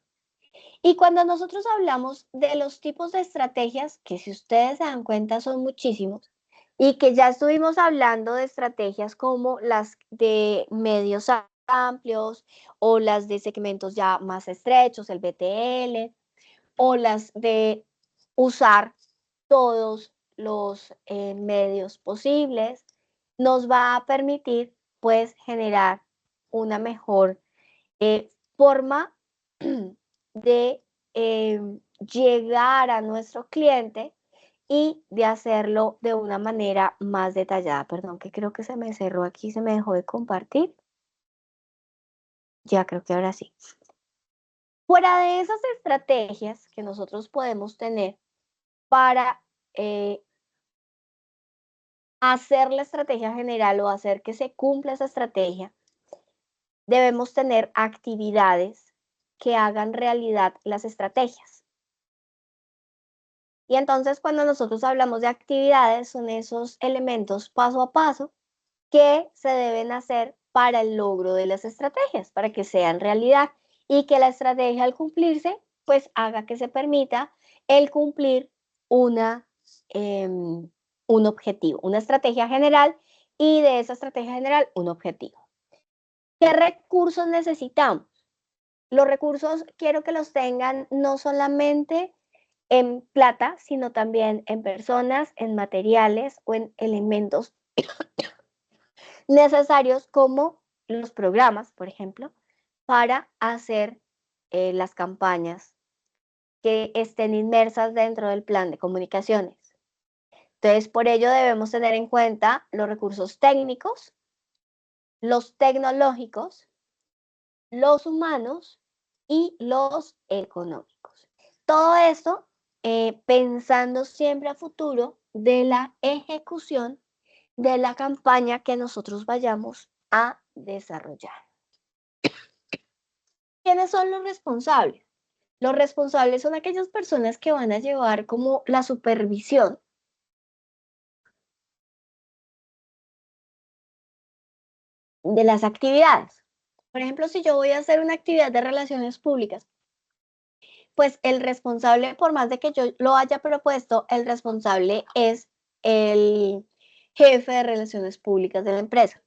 Y cuando nosotros hablamos de los tipos de estrategias, que si ustedes se dan cuenta son muchísimos, y que ya estuvimos hablando de estrategias como las de medios amplios o las de segmentos ya más estrechos, el BTL, o las de usar todos los medios posibles, nos va a permitir pues generar una mejor forma de llegar a nuestro cliente y de hacerlo de una manera más detallada. Perdón, que creo que se me cerró aquí, se me dejó de compartir. Ya creo que ahora sí. Fuera de esas estrategias que nosotros podemos tener para hacer la estrategia general o hacer que se cumpla esa estrategia, debemos tener actividades que hagan realidad las estrategias. Y entonces cuando nosotros hablamos de actividades, son esos elementos paso a paso que se deben hacer para el logro de las estrategias, para que sean realidad y que la estrategia al cumplirse, pues haga que se permita el cumplir un objetivo, una estrategia general, y de esa estrategia general un objetivo. ¿Qué recursos necesitamos? Los recursos quiero que los tengan no solamente en plata, sino también en personas, en materiales o en elementos necesarios como los programas, por ejemplo, para hacer las campañas que estén inmersas dentro del plan de comunicaciones. Entonces, por ello debemos tener en cuenta los recursos técnicos, los tecnológicos, los humanos y los económicos. Todo esto pensando siempre a futuro de la ejecución de la campaña que nosotros vayamos a desarrollar. ¿Quiénes son los responsables? Los responsables son aquellas personas que van a llevar como la supervisión de las actividades. Por ejemplo, si yo voy a hacer una actividad de relaciones públicas, pues el responsable, por más de que yo lo haya propuesto, el responsable es el jefe de relaciones públicas de la empresa.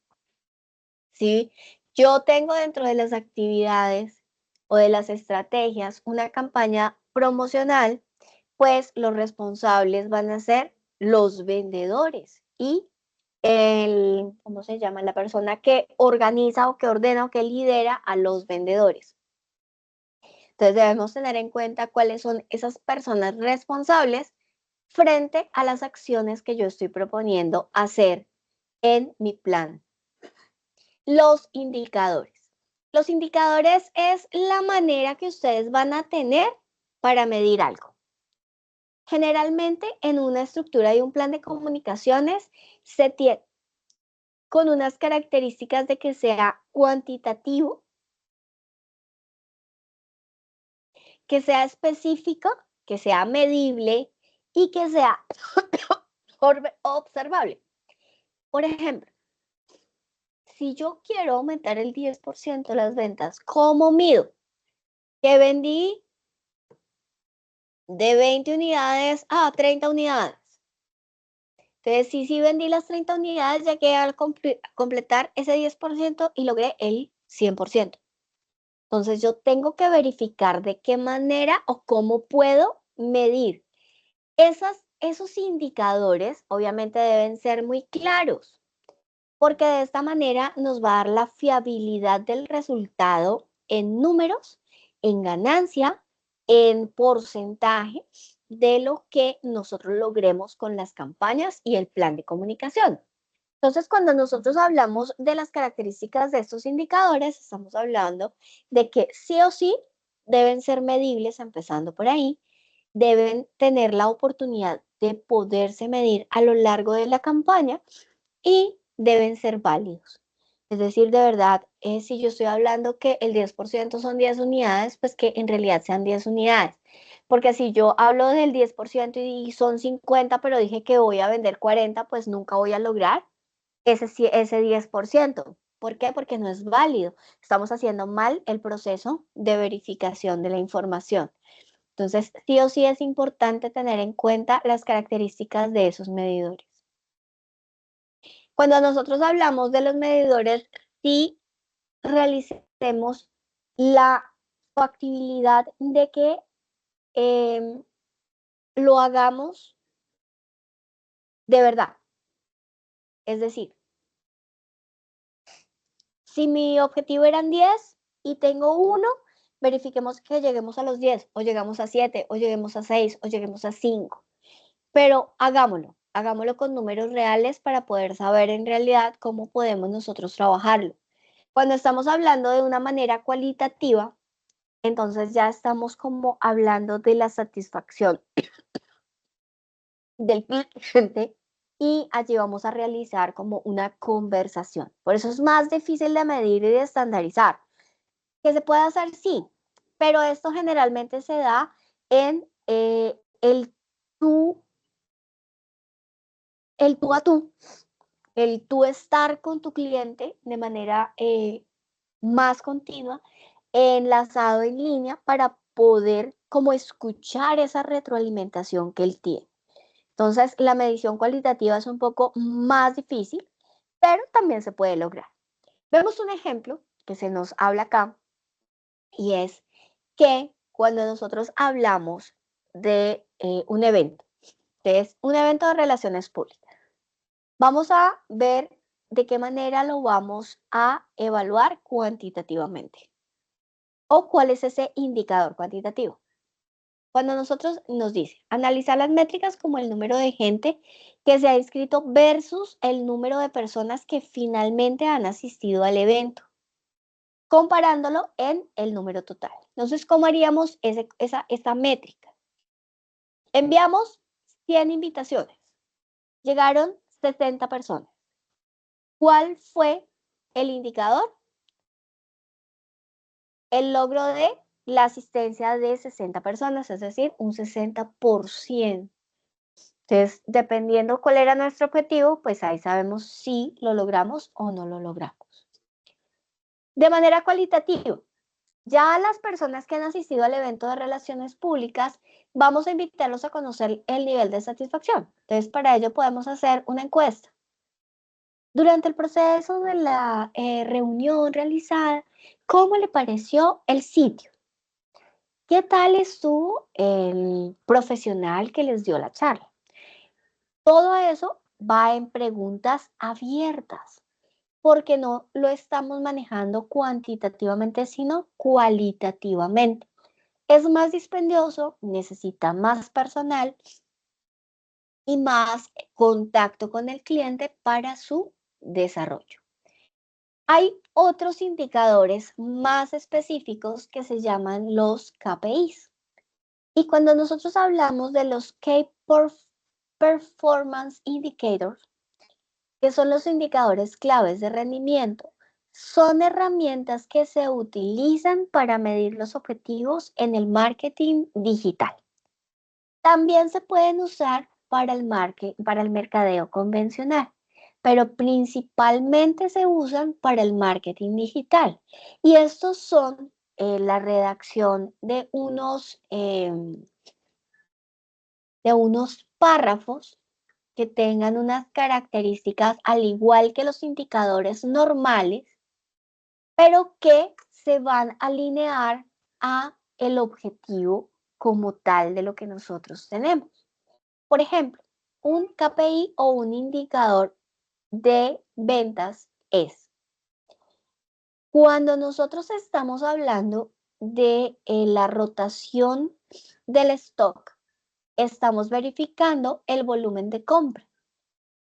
¿Sí? Yo tengo dentro de las actividades o de las estrategias una campaña promocional, pues los responsables van a ser los vendedores y ¿cómo se llama? La persona que organiza o que ordena o que lidera a los vendedores. Entonces debemos tener en cuenta cuáles son esas personas responsables frente a las acciones que yo estoy proponiendo hacer en mi plan. Los indicadores. Los indicadores es la manera que ustedes van a tener para medir algo. Generalmente en una estructura de un plan de comunicaciones se tiene con unas características de que sea cuantitativo, que sea específico, que sea medible y que sea observable. Por ejemplo, si yo quiero aumentar el 10% de las ventas, ¿cómo mido? Que vendí de 20 unidades a 30 unidades. Entonces, sí vendí las 30 unidades, ya que al completar ese 10% y logré el 100%. Entonces, yo tengo que verificar de qué manera o cómo puedo medir. Esos indicadores obviamente deben ser muy claros, porque de esta manera nos va a dar la fiabilidad del resultado en números, en ganancia, en porcentaje de lo que nosotros logremos con las campañas y el plan de comunicación. Entonces, cuando nosotros hablamos de las características de estos indicadores, estamos hablando de que sí o sí deben ser medibles, empezando por ahí, deben tener la oportunidad de poderse medir a lo largo de la campaña y deben ser válidos. Es decir, de verdad, si yo estoy hablando que el 10% son 10 unidades, pues que en realidad sean 10 unidades. Porque si yo hablo del 10% y son 50, pero dije que voy a vender 40, pues nunca voy a lograr ese 10%. ¿Por qué? Porque no es válido. Estamos haciendo mal el proceso de verificación de la información. Entonces, sí o sí es importante tener en cuenta las características de esos medidores. Cuando nosotros hablamos de los medidores, sí realicemos la factibilidad de que lo hagamos de verdad. Es decir, si mi objetivo eran 10 y tengo 1, verifiquemos que lleguemos a los 10, o llegamos a 7, o lleguemos a 6, o lleguemos a 5. Pero hagámoslo con números reales para poder saber en realidad cómo podemos nosotros trabajarlo. Cuando estamos hablando de una manera cualitativa, entonces ya estamos como hablando de la satisfacción del cliente y allí vamos a realizar como una conversación. Por eso es más difícil de medir y de estandarizar. ¿Qué se puede hacer? Sí, pero esto generalmente se da en el tú a tú, el tú estar con tu cliente de manera más continua, enlazado en línea para poder como escuchar esa retroalimentación que él tiene. Entonces, la medición cualitativa es un poco más difícil, pero también se puede lograr. Vemos un ejemplo que se nos habla acá y es que cuando nosotros hablamos de un evento, que es un evento de relaciones públicas, vamos a ver de qué manera lo vamos a evaluar cuantitativamente o cuál es ese indicador cuantitativo. Cuando nosotros nos dice analizar las métricas como el número de gente que se ha inscrito versus el número de personas que finalmente han asistido al evento, comparándolo en el número total. Entonces, ¿cómo haríamos esa métrica? Enviamos 100 invitaciones, llegaron 60 personas. ¿Cuál fue el indicador? El logro de la asistencia de 60 personas, es decir, un 60%. Entonces, dependiendo cuál era nuestro objetivo, pues ahí sabemos si lo logramos o no lo logramos. De manera cualitativa, ya a las personas que han asistido al evento de relaciones públicas, vamos a invitarlos a conocer el nivel de satisfacción. Entonces, para ello podemos hacer una encuesta. Durante el proceso de la reunión realizada, ¿cómo le pareció el sitio? ¿Qué tal estuvo el profesional que les dio la charla? Todo eso va en preguntas abiertas, porque no lo estamos manejando cuantitativamente, sino cualitativamente. Es más dispendioso, necesita más personal y más contacto con el cliente para su desarrollo. Hay otros indicadores más específicos que se llaman los KPIs. Y cuando nosotros hablamos de los Key Performance Indicators, que son los indicadores claves de rendimiento, son herramientas que se utilizan para medir los objetivos en el marketing digital. También se pueden usar para el mercadeo convencional, pero principalmente se usan para el marketing digital. Y estos son la redacción de unos párrafos que tengan unas características al igual que los indicadores normales, pero que se van a alinear a el objetivo como tal de lo que nosotros tenemos. Por ejemplo, un KPI o un indicador de ventas es cuando nosotros estamos hablando de la rotación del stock, estamos verificando el volumen de compra.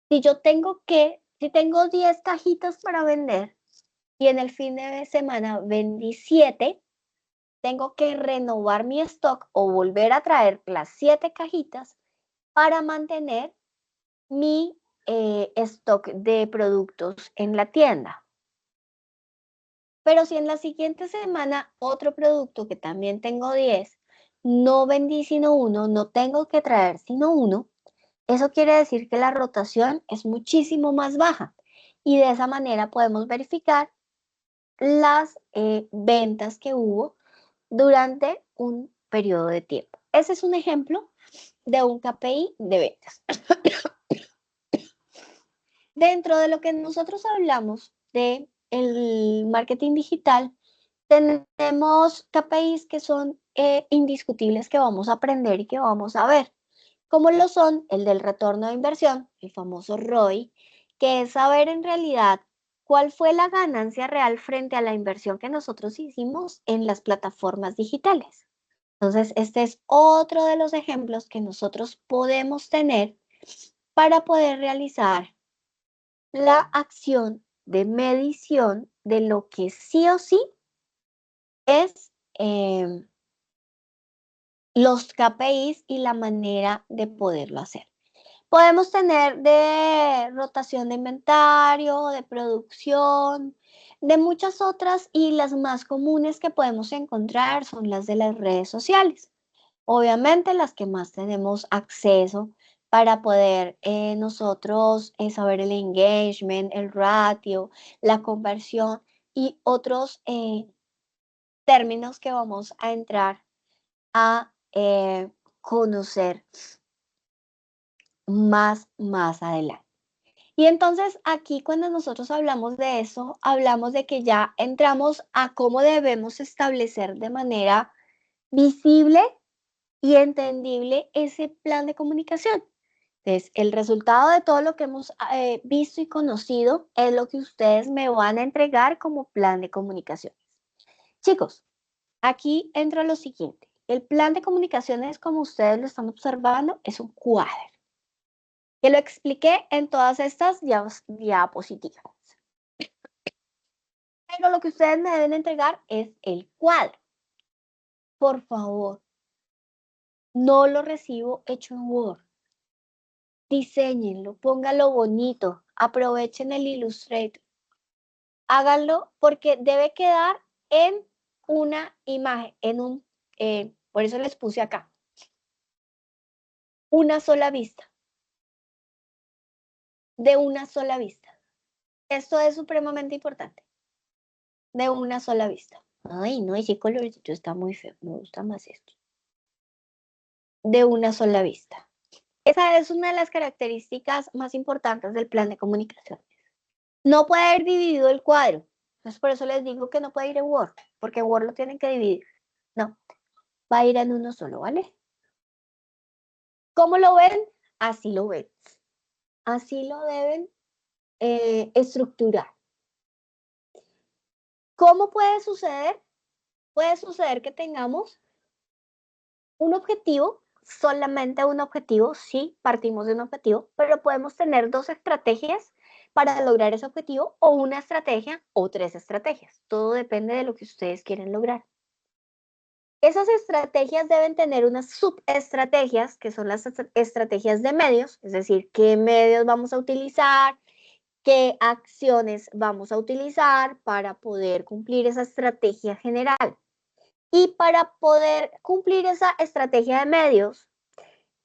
Si tengo 10 cajitas para vender y en el fin de semana vendí 7, tengo que renovar mi stock o volver a traer las 7 cajitas para mantener mi stock de productos en la tienda. Pero si en la siguiente semana otro producto que también tengo 10, no vendí sino 1, no tengo que traer sino 1, eso quiere decir que la rotación es muchísimo más baja y de esa manera podemos verificar las ventas que hubo durante un periodo de tiempo. Ese es un ejemplo de un KPI de ventas. Dentro de lo que nosotros hablamos de el marketing digital, tenemos KPIs que son indiscutibles que vamos a aprender y que vamos a ver, como lo son el del retorno de inversión, el famoso ROI, que es saber en realidad cuál fue la ganancia real frente a la inversión que nosotros hicimos en las plataformas digitales. Entonces, este es otro de los ejemplos que nosotros podemos tener para poder realizar la acción de medición de lo que sí o sí es los KPIs y la manera de poderlo hacer. Podemos tener de rotación de inventario, de producción, de muchas otras, y las más comunes que podemos encontrar son las de las redes sociales. Obviamente las que más tenemos acceso para poder nosotros saber el engagement, el ratio, la conversión y otros términos que vamos a entrar a conocer más adelante. Y entonces aquí cuando nosotros hablamos de eso, hablamos de que ya entramos a cómo debemos establecer de manera visible y entendible ese plan de comunicación. Entonces, el resultado de todo lo que hemos visto y conocido es lo que ustedes me van a entregar como plan de comunicaciones. Chicos, aquí entra lo siguiente. El plan de comunicaciones, como ustedes lo están observando, es un cuadro, que lo expliqué en todas estas diapositivas. Pero lo que ustedes me deben entregar es el cuadro. Por favor, no lo recibo hecho en Word. Diséñenlo, pónganlo bonito, aprovechen el Illustrator. Háganlo porque debe quedar en una imagen, por eso les puse acá, una sola vista, de una sola vista. Esto es supremamente importante, de una sola vista. Ay, no, ese colorcito está muy feo, me gusta más esto. De una sola vista. Esa es una de las características más importantes del plan de comunicaciones. No puede ir dividido el cuadro. Entonces, por eso les digo que no puede ir en Word, porque en Word lo tienen que dividir. No, va a ir en uno solo, ¿vale? ¿Cómo lo ven? Así lo ven. Así lo deben estructurar. ¿Cómo puede suceder? Puede suceder que tengamos un objetivo, solamente un objetivo, sí, partimos de un objetivo, pero podemos tener 2 estrategias para lograr ese objetivo, o una estrategia o 3 estrategias. Todo depende de lo que ustedes quieren lograr. Esas estrategias deben tener unas subestrategias, que son las estrategias de medios, es decir, qué medios vamos a utilizar, qué acciones vamos a utilizar para poder cumplir esa estrategia general. Y para poder cumplir esa estrategia de medios,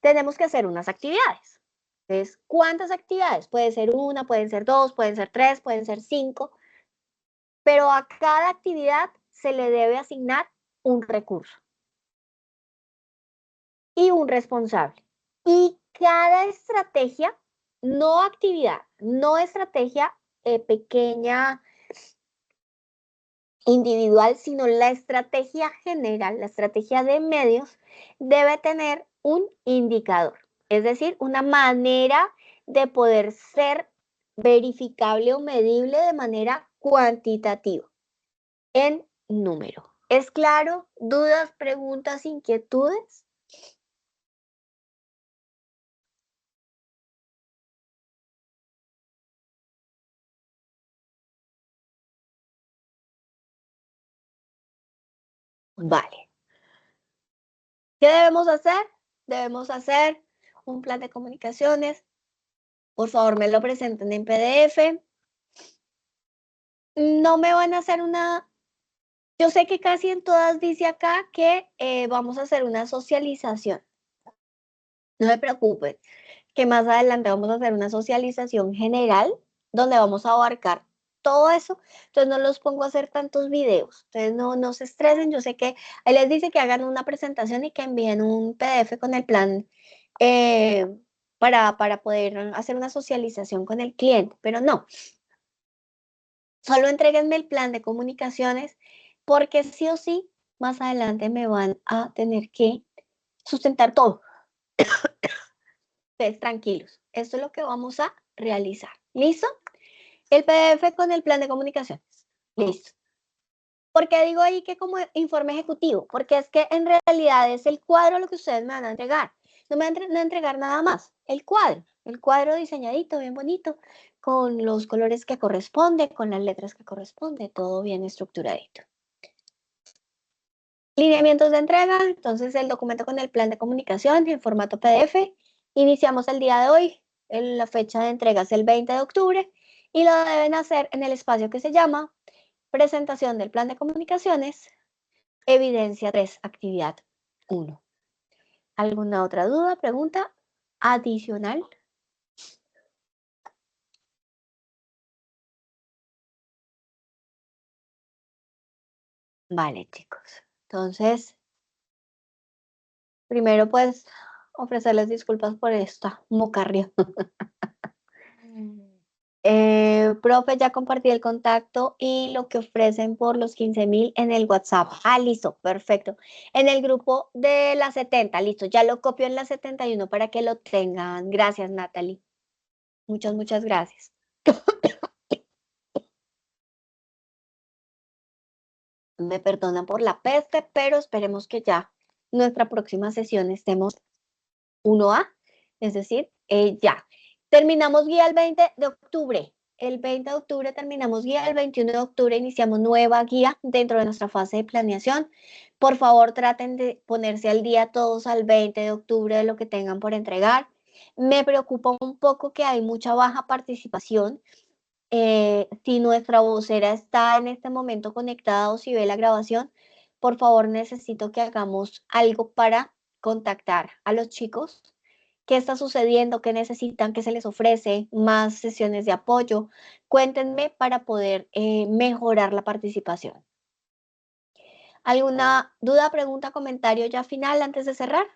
tenemos que hacer unas actividades. Entonces, ¿cuántas actividades? Puede ser una, pueden ser dos, pueden ser tres, pueden ser cinco, pero a cada actividad se le debe asignar un recurso y un responsable. Y cada estrategia, no actividad, no estrategia pequeña, individual, sino la estrategia general, la estrategia de medios, debe tener un indicador, es decir, una manera de poder ser verificable o medible de manera cuantitativa, en número. ¿Es claro? ¿Dudas, preguntas, inquietudes? Vale. ¿Qué debemos hacer? Debemos hacer un plan de comunicaciones. Por favor, me lo presenten en PDF. No me van a hacer una... Yo sé que casi en todas dice acá que vamos a hacer una socialización. No se preocupen, que más adelante vamos a hacer una socialización general donde vamos a abarcar todo eso. Entonces no los pongo a hacer tantos videos. Entonces no se estresen. Yo sé que ahí les dice que hagan una presentación y que envíen un PDF con el plan para poder hacer una socialización con el cliente. Pero no, solo entréguenme el plan de comunicaciones porque sí o sí, más adelante me van a tener que sustentar todo. Ustedes tranquilos, esto es lo que vamos a realizar. ¿Listo? El PDF con el plan de comunicaciones. Listo. ¿Por qué digo ahí que como informe ejecutivo? Porque es que en realidad es el cuadro lo que ustedes me van a entregar. No me van a entregar nada más. El cuadro diseñadito, bien bonito, con los colores que corresponde, con las letras que corresponde, todo bien estructuradito. Lineamientos de entrega, entonces el documento con el plan de comunicación en formato PDF. Iniciamos el día de hoy, la fecha de entrega es el 20 de octubre y lo deben hacer en el espacio que se llama presentación del plan de comunicaciones, evidencia 3, actividad 1. ¿Alguna otra duda, pregunta adicional? Vale, chicos. Entonces, primero pues ofrecerles disculpas por esta mocarria. Profe, ya compartí el contacto y lo que ofrecen por los 15.000 en el WhatsApp. Ah, listo, perfecto. En el grupo de las 70, listo. Ya lo copio en la 71 para que lo tengan. Gracias, Natalie. Muchas gracias. Me perdonan por la peste, pero esperemos que ya nuestra próxima sesión estemos 1A, es decir, ya. Terminamos guía el 20 de octubre. El 20 de octubre terminamos guía, el 21 de octubre iniciamos nueva guía dentro de nuestra fase de planeación. Por favor, traten de ponerse al día todos al 20 de octubre de lo que tengan por entregar. Me preocupa un poco que hay mucha baja participación. Si nuestra vocera está en este momento conectada o si ve la grabación, por favor necesito que hagamos algo para contactar a los chicos. ¿Qué está sucediendo? ¿Qué necesitan? ¿Qué se les ofrece? ¿Más sesiones de apoyo? Cuéntenme para poder mejorar la participación. ¿Alguna duda, pregunta, comentario ya final antes de cerrar?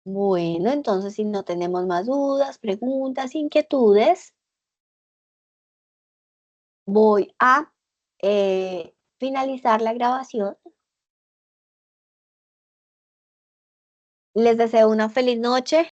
Bueno, entonces si no tenemos más dudas, preguntas, inquietudes, voy a finalizar la grabación. Les deseo una feliz noche.